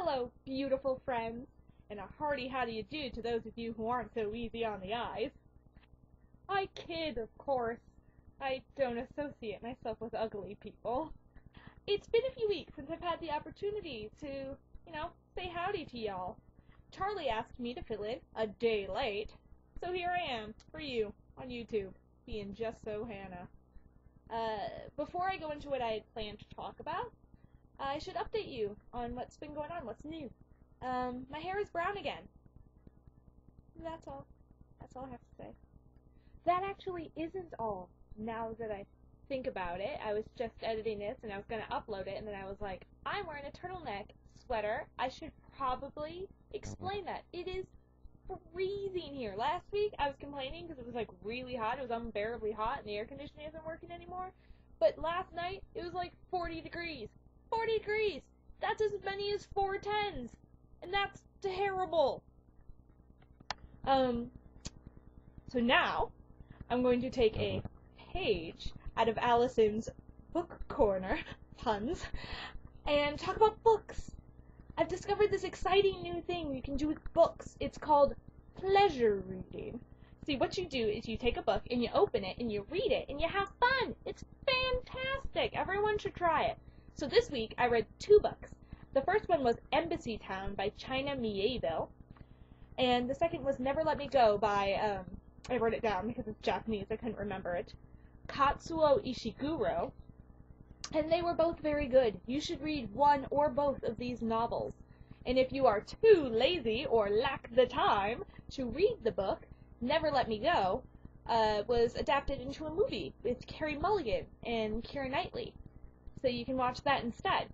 Hello, beautiful friends, and a hearty how do you do to those of you who aren't so easy on the eyes. I kid, of course. I don't associate myself with ugly people. It's been a few weeks since I've had the opportunity to, say howdy to y'all. Charlie asked me to fill in a day late, so here I am, for you, on YouTube, being just so Hannah. Before I go into what I had planned to talk about, I should update you on what's been going on, what's new. My hair is brown again. That's all. That's all I have to say. That actually isn't all. Now that I think about it, I was just editing this and I was going to upload it, and then I was like, I'm wearing a turtleneck sweater. I should probably explain that. It is freezing here. Last week I was complaining because it was like really hot. It was unbearably hot and the air conditioning isn't working anymore. But last night it was like 40 degrees. 40 degrees! That's as many as 4 10s! And that's terrible! So now, I'm going to take a page out of Allison's book corner, puns, and talk about books. I've discovered this exciting new thing you can do with books. It's called pleasure reading. See, what you do is you take a book and you open it and you read it and you have fun. It's fantastic. Everyone should try it. So this week I read 2 books. The first one was Embassy Town by China Miéville, and the second was Never Let Me Go by, I wrote it down because it's Japanese, I couldn't remember it, Katsuo Ishiguro, and they were both very good. You should read one or both of these novels. And if you are too lazy or lack the time to read the book, Never Let Me Go was adapted into a movie with Carey Mulligan and Keira Knightley. So you can watch that instead.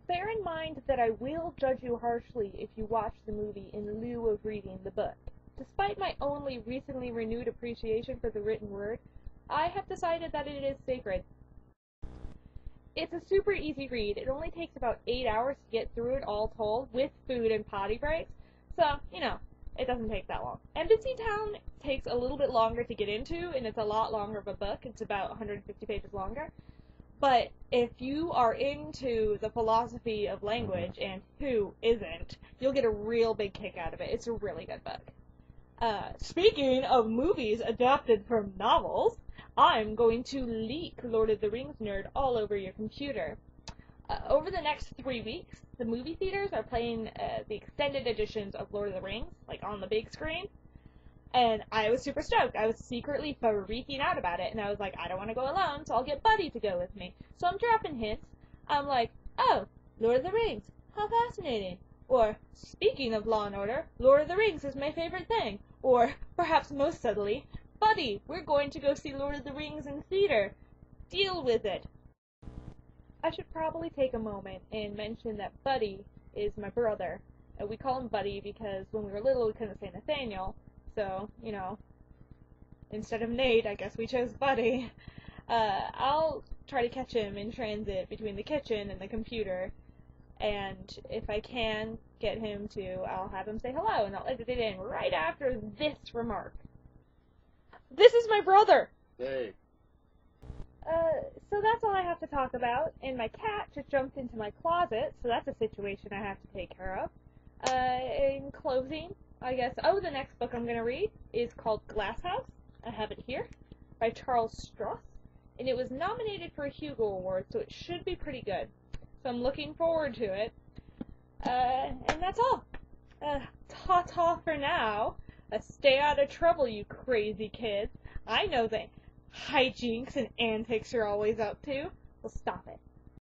Bear in mind that I will judge you harshly if you watch the movie in lieu of reading the book. Despite my only recently renewed appreciation for the written word, I have decided that it is sacred. It's a super easy read. It only takes about 8 hours to get through it all told, with food and potty breaks, so, it doesn't take that long. Embassy Town takes a little bit longer to get into, and it's a lot longer of a book. It's about 150 pages longer. But if you are into the philosophy of language, and who isn't, you'll get a real big kick out of it. It's a really good book. Speaking of movies adapted from novels, I'm going to leak Lord of the Rings nerd all over your computer. Over the next 3 weeks, the movie theaters are playing the extended editions of Lord of the Rings, like on the big screen. And I was super stoked. I was secretly freaking out about it, and I was like, I don't want to go alone, so I'll get Buddy to go with me. So I'm dropping hints. I'm like, oh, Lord of the Rings, how fascinating. Or, speaking of Law and Order, Lord of the Rings is my favorite thing. Or, perhaps most subtly, Buddy, we're going to go see Lord of the Rings in theater. Deal with it. I should probably take a moment and mention that Buddy is my brother. We call him Buddy because when we were little we couldn't say Nathaniel. So, instead of Nate, I guess we chose Buddy. I'll try to catch him in transit between the kitchen and the computer, and if I can get him to, I'll have him say hello, and I'll edit it in right after this remark. This is my brother! Hey. So that's all I have to talk about, and my cat just jumped into my closet, so that's a situation I have to take care of. In closing, I guess, the next book I'm going to read is called Glass House. I have it here, by Charles Stross, and it was nominated for a Hugo Award, so it should be pretty good. So I'm looking forward to it. And that's all. Ta-ta for now. Stay out of trouble, you crazy kids. I know the hijinks and antics you're always up to. Well, stop it.